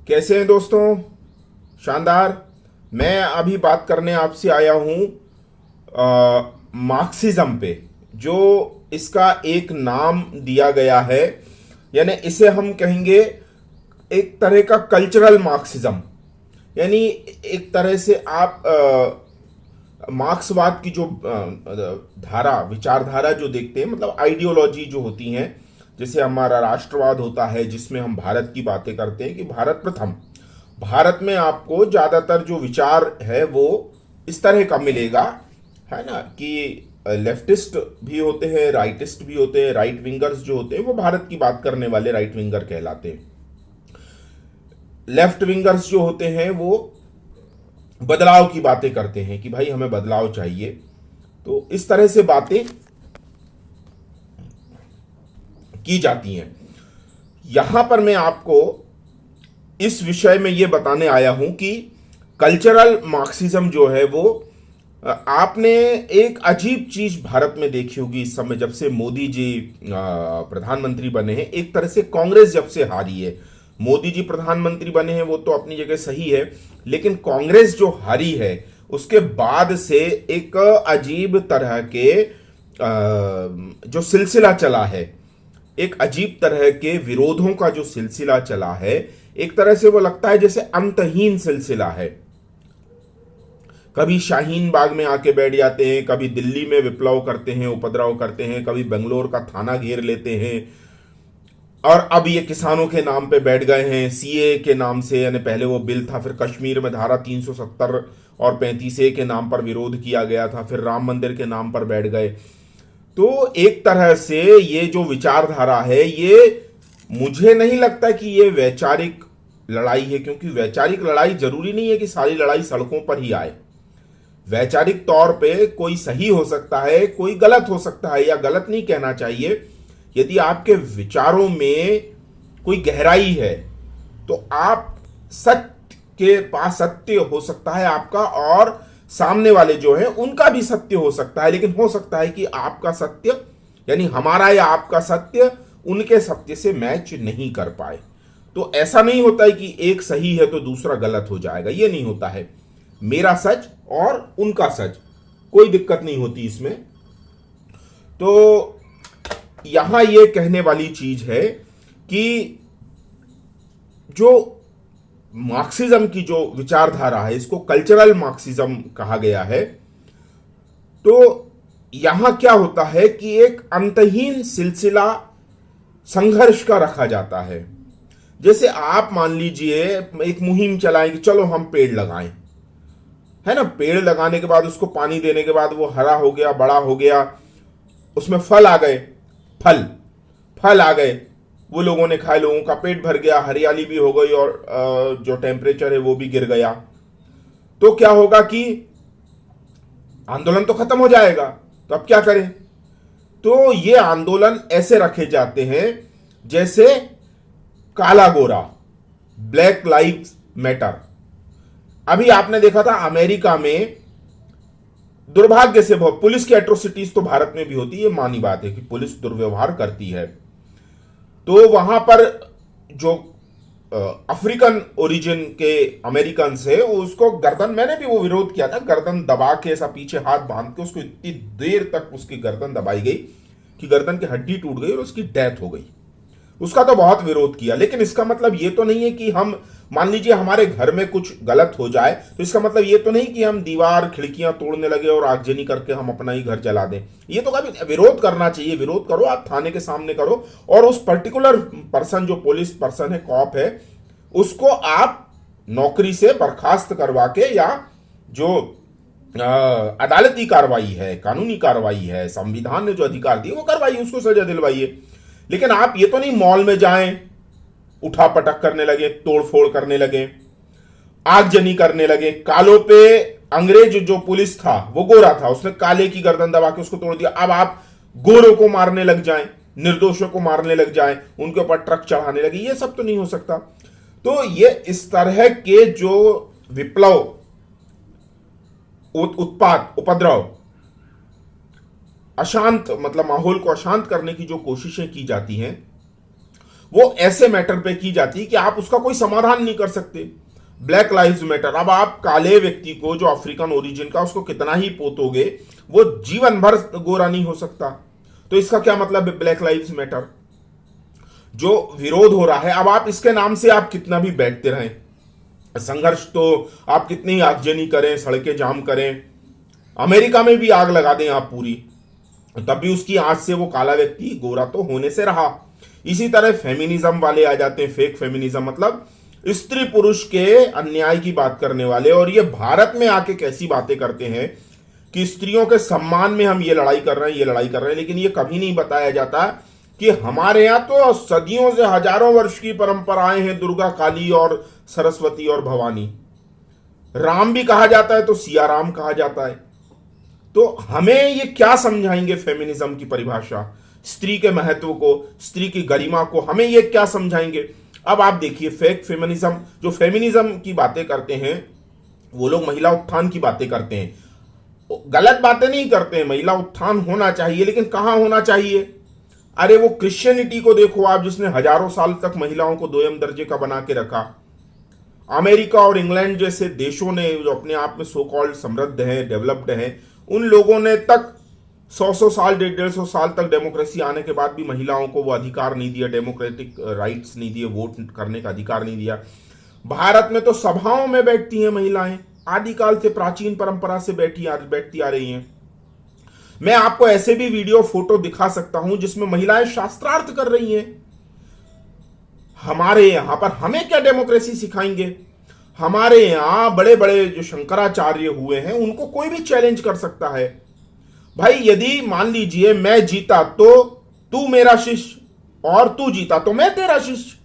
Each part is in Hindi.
कैसे हैं दोस्तों? शानदार। मैं अभी बात करने आपसे आया हूँ मार्क्सिज्म पे, जो इसका एक नाम दिया गया है। यानी इसे हम कहेंगे एक तरह का कल्चरल मार्क्सिज्म। यानी एक तरह से आप मार्क्सवाद की जो धारा विचारधारा जो देखते हैं, मतलब आइडियोलॉजी जो होती हैं, जैसे हमारा राष्ट्रवाद होता है जिसमें हम भारत की बातें करते हैं कि भारत प्रथम। भारत में आपको ज़्यादातर जो विचार है वो इस तरह का मिलेगा, है ना, कि लेफ्टिस्ट भी होते हैं, राइटिस्ट भी होते हैं। राइट विंगर्स जो होते हैं वो भारत की बात करने वाले राइट विंगर कहलाते हैं। लेफ्ट विंगर्स जो होते हैं वो बदलाव की बातें करते हैं कि भाई हमें बदलाव चाहिए। तो इस तरह से बातें की जाती हैं। यहां पर मैं आपको इस विषय में यह बताने आया हूं कि कल्चरल मार्क्सिज्म जो है वो आपने एक अजीब चीज भारत में देखी होगी इस समय, जब से मोदी जी प्रधानमंत्री बने हैं। एक तरह से कांग्रेस जब से हारी है, मोदी जी प्रधानमंत्री बने हैं वो तो अपनी जगह सही है, लेकिन कांग्रेस जो हारी है उसके बाद से एक अजीब तरह के जो सिलसिला चला है, एक अजीब तरह के विरोधों का जो सिलसिला चला है, एक तरह से वो लगता है जैसे अंतहीन सिलसिला है। कभी शाहीन बाग में आके बैठ जाते हैं, कभी दिल्ली में विप्लव करते हैं, उपद्रव करते हैं, कभी बेंगलोर का थाना घेर लेते हैं, और अब ये किसानों के नाम पे बैठ गए हैं, सीए के नाम से। यानी पहले वो बिल था, फिर कश्मीर में धारा 370 और 35A के नाम पर विरोध किया गया था, फिर राम मंदिर के नाम पर बैठ गए। तो एक तरह से ये जो विचारधारा है, ये मुझे नहीं लगता कि ये वैचारिक लड़ाई है, क्योंकि वैचारिक लड़ाई जरूरी नहीं है कि सारी लड़ाई सड़कों पर ही आए। वैचारिक तौर पे कोई सही हो सकता है, कोई गलत हो सकता है, या गलत नहीं कहना चाहिए। यदि आपके विचारों में कोई गहराई है तो आप सत्य के पास सत्य हो सकता है आपका, और सामने वाले जो है उनका भी सत्य हो सकता है। लेकिन हो सकता है कि आपका सत्य, यानी हमारा या आपका सत्य, उनके सत्य से मैच नहीं कर पाए। तो ऐसा नहीं होता है कि एक सही है तो दूसरा गलत हो जाएगा, ये नहीं होता है। मेरा सच और उनका सच, कोई दिक्कत नहीं होती इसमें। तो यहां यह कहने वाली चीज है कि जो मार्क्सिज्म की जो विचारधारा है, इसको कल्चरल मार्क्सिज्म कहा गया है। तो यहां क्या होता है कि एक अंतहीन सिलसिला संघर्ष का रखा जाता है। जैसे आप मान लीजिए एक मुहिम चलाएं कि चलो हम पेड़ लगाएं, है ना। पेड़ लगाने के बाद उसको पानी देने के बाद वो हरा हो गया, बड़ा हो गया, उसमें फल आ गए, फल आ गए, वो लोगों ने खाए, लोगों का पेट भर गया, हरियाली भी हो गई, और जो टेम्परेचर है वो भी गिर गया। तो क्या होगा कि आंदोलन तो खत्म हो जाएगा। तो अब क्या करें? तो ये आंदोलन ऐसे रखे जाते हैं जैसे काला गोरा, ब्लैक लाइव्स मैटर। अभी आपने देखा था अमेरिका में, दुर्भाग्य से बहुत, पुलिस की एट्रोसिटीज तो भारत में भी होती है, ये मानी बात है कि पुलिस दुर्व्यवहार करती है। तो वहां पर जो अफ्रीकन ओरिजिन के अमेरिकन है, उसको गर्दन, मैंने भी वो विरोध किया था, गर्दन दबा के ऐसा पीछे हाथ बांध के उसको इतनी देर तक उसकी गर्दन दबाई गई कि गर्दन की हड्डी टूट गई और उसकी डेथ हो गई। उसका तो बहुत विरोध किया। लेकिन इसका मतलब ये तो नहीं है कि हम, मान लीजिए हमारे घर में कुछ गलत हो जाए, तो इसका मतलब ये तो नहीं कि हम दीवार खिड़कियां तोड़ने लगे और आगजनी करके हम अपना ही घर जला दें। ये तो कभी, विरोध करना चाहिए, विरोध करो, आप थाने के सामने करो, और उस पर्टिकुलर पर्सन, जो पुलिस पर्सन है, कॉप है, उसको आप नौकरी से बर्खास्त करवा के, या जो अदालती कार्रवाई है, कानूनी कार्रवाई है, संविधान ने जो अधिकार दिए वो करवाइए, उसको सजा दिलवाइए। लेकिन आप ये तो नहीं मॉल में जाएं, उठा पटक करने लगे, तोड़फोड़ करने लगे, आगजनी करने लगे। कालों पे अंग्रेज जो पुलिस था वो गोरा था, उसने काले की गर्दन दबा के उसको तोड़ दिया। अब आप गोरों को मारने लग जाएं, निर्दोषों को मारने लग जाएं, उनके ऊपर ट्रक चढ़ाने लगे, ये सब तो नहीं हो सकता। तो ये इस तरह के जो विप्लव, उत्पात, उपद्रव, अशांत, मतलब माहौल को अशांत करने की जो कोशिशें की जाती हैं, वो ऐसे मैटर पे की जाती है कि आप उसका कोई समाधान नहीं कर सकते। ब्लैक लाइव्स मैटर, अब आप काले व्यक्ति को जो अफ्रीकन ओरिजिन का, उसको कितना ही पोतोगे वो जीवन भर गोरा नहीं हो सकता। तो इसका क्या मतलब है ब्लैक लाइव्स मैटर? जो विरोध हो रहा है, अब आप इसके नाम से आप कितना भी बैठते रहें, संघर्ष तो आप कितनी आगजनी करें, सड़कें जाम करें, अमेरिका में भी आग लगा दें आप पूरी, तब भी उसकी आंच से वो काला व्यक्ति गोरा तो होने से रहा। इसी तरह फेमिनिज्म वाले आ जाते हैं, फेक फेमिनिज्म, मतलब स्त्री पुरुष के अन्याय की बात करने वाले, और ये भारत में आके कैसी बातें करते हैं कि स्त्रियों के सम्मान में हम ये लड़ाई कर रहे हैं, ये लड़ाई कर रहे हैं, लेकिन ये कभी नहीं बताया जाता कि हमारे यहां तो सदियों से, हजारों वर्ष की परंपराएं हैं, दुर्गा, काली और सरस्वती और भवानी। राम भी कहा जाता है तो सिया राम कहा जाता है। तो हमें ये क्या समझाएंगे फेमिनिज्म की परिभाषा, स्त्री के महत्व को, स्त्री की गरिमा को, हमें ये क्या समझाएंगे? अब आप देखिए फेक फेमिनिज्म, जो फेमिनिज्म की बातें करते हैं वो लोग महिला उत्थान की बातें करते हैं, गलत बातें नहीं करते हैं, महिला उत्थान होना चाहिए, लेकिन कहां होना चाहिए? अरे वो क्रिश्चियनिटी को देखो आप, जिसने हजारों साल तक महिलाओं को दोयम दर्जे का बना के रखा। अमेरिका और इंग्लैंड जैसे देशों ने, जो अपने आप में सो कॉल्ड समृद्ध हैं, डेवलप्ड हैं, उन लोगों ने तक 100 साल, 150 साल तक डेमोक्रेसी आने के बाद भी महिलाओं को वो अधिकार नहीं दिया, डेमोक्रेटिक राइट्स नहीं दिए, वोट करने का अधिकार नहीं दिया। भारत में तो सभाओं में बैठती हैं महिलाएं, आदिकाल से, प्राचीन परंपरा से बैठती आ रही हैं। मैं आपको ऐसे भी वीडियो, फोटो दिखा सकता हूं जिसमें महिलाएं शास्त्रार्थ कर रही हैं। हमारे यहां पर हमें क्या डेमोक्रेसी सिखाएंगे? हमारे यहां बड़े बड़े जो शंकराचार्य हुए हैं उनको कोई भी चैलेंज कर सकता है। भाई यदि मान लीजिए मैं जीता तो तू मेरा शिष्य, और तू जीता तो मैं तेरा शिष्य,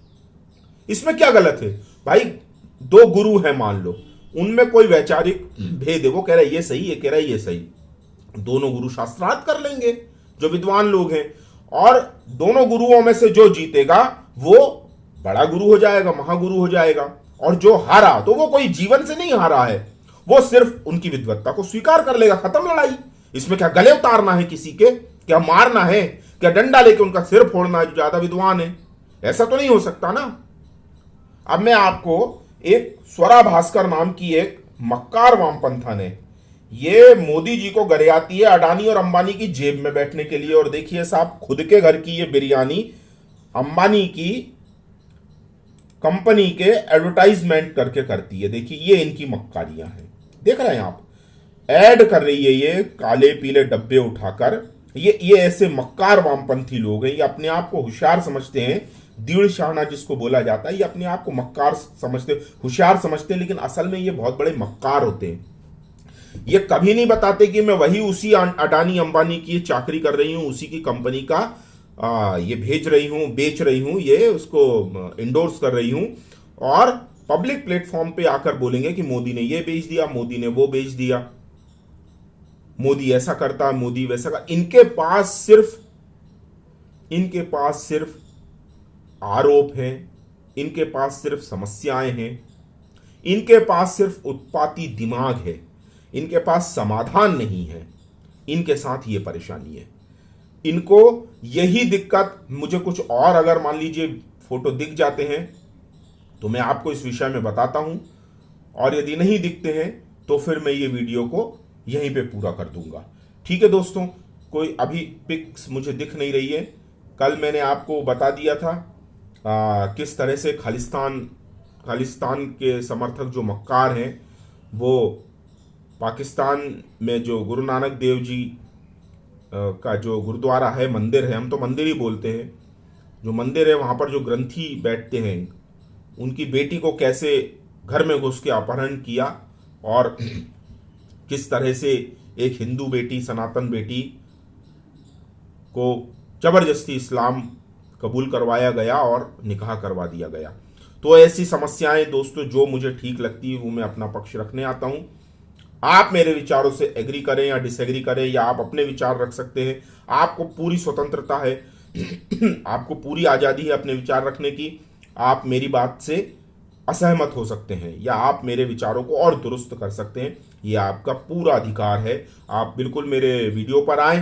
इसमें क्या गलत है? भाई दो गुरु हैं मान लो, उनमें कोई वैचारिक भेद है, वो कह रहा है ये सही, ये कह रहा है ये सही, दोनों गुरु शास्त्रार्थ कर लेंगे जो विद्वान लोग हैं, और दोनों गुरुओं में से जो जीतेगा वो बड़ा गुरु हो जाएगा, महागुरु हो जाएगा, और जो हारा तो वो कोई जीवन से नहीं हारा है, वो सिर्फ उनकी विद्वत्ता को स्वीकार कर लेगा, खत्म लड़ाई। इसमें क्या गले उतारना है किसी के? क्या मारना है? क्या डंडा लेके उनका सिर फोड़ना है जो ज्यादा विद्वान है? ऐसा तो नहीं हो सकता ना। अब मैं आपको एक स्वरा भास्कर नाम की एक मक्कार वामपंथन है, ये मोदी जी को गरियाती है अडानी और अंबानी की जेब में बैठने के लिए, और देखिए साहब खुद के घर की ये बिरयानी अंबानी की कंपनी के एडवर्टाइजमेंट करके करती है। देखिए ये इनकी मक्कारियां हैं, देख रहे हैं आप, ऐड कर रही है ये काले पीले डब्बे उठाकर। ये ऐसे मक्कार वामपंथी लोग हैं, ये अपने आप को होशियार समझते हैं, दृढ़ शाना जिसको बोला जाता है, ये अपने आप को मक्कार समझते, होशियार समझते हैं, लेकिन असल में ये बहुत बड़े मक्कार होते हैं। ये कभी नहीं बताते कि मैं वही उसी अडानी अंबानी की चाकरी कर रही हूं, उसी की कंपनी का ये भेज रही हूं, बेच रही हूं, ये उसको इंडोर्स कर रही हूं, और पब्लिक प्लेटफॉर्म पे आकर बोलेंगे कि मोदी ने ये बेच दिया, मोदी ने वो बेच दिया, मोदी ऐसा करता, मोदी वैसा कर। इनके पास सिर्फ आरोप हैं, इनके पास सिर्फ समस्याएं हैं, इनके पास सिर्फ उत्पाती दिमाग है, इनके पास समाधान नहीं है। इनके साथ ये परेशानी है, इनको यही दिक्कत। मुझे कुछ और अगर मान लीजिए फोटो दिख जाते हैं तो मैं आपको इस विषय में बताता हूं, और यदि नहीं दिखते हैं तो फिर मैं ये वीडियो को यहीं पे पूरा कर दूंगा। ठीक है दोस्तों, कोई अभी पिक्स मुझे दिख नहीं रही है। कल मैंने आपको बता दिया था किस तरह से खालिस्तान के समर्थक जो मक्कार हैं वो पाकिस्तान में जो गुरु नानक देव जी का जो गुरुद्वारा है, मंदिर है, हम तो मंदिर ही बोलते हैं, जो मंदिर है वहाँ पर जो ग्रंथी बैठते हैं, उनकी बेटी को कैसे घर में घुस के अपहरण किया, और किस तरह से एक हिंदू बेटी, सनातन बेटी को जबरदस्ती इस्लाम कबूल करवाया गया और निकाह करवा दिया गया। तो ऐसी समस्याएं दोस्तों जो मुझे ठीक लगती है वो मैं अपना पक्ष रखने आता हूं। आप मेरे विचारों से एग्री करें या डिसएग्री करें, या आप अपने विचार रख सकते हैं, आपको पूरी स्वतंत्रता है आपको पूरी आज़ादी है अपने विचार रखने की। आप मेरी बात से असहमत हो सकते हैं या आप मेरे विचारों को और दुरुस्त कर सकते हैं, यह आपका पूरा अधिकार है। आप बिल्कुल मेरे वीडियो पर आएँ,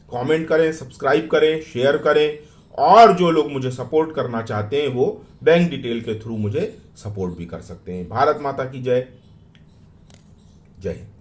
कमेंट करें, सब्सक्राइब करें, शेयर करें, और जो लोग मुझे सपोर्ट करना चाहते हैं वो बैंक डिटेल के थ्रू मुझे सपोर्ट भी कर सकते हैं। भारत माता की जय। जय हिंद।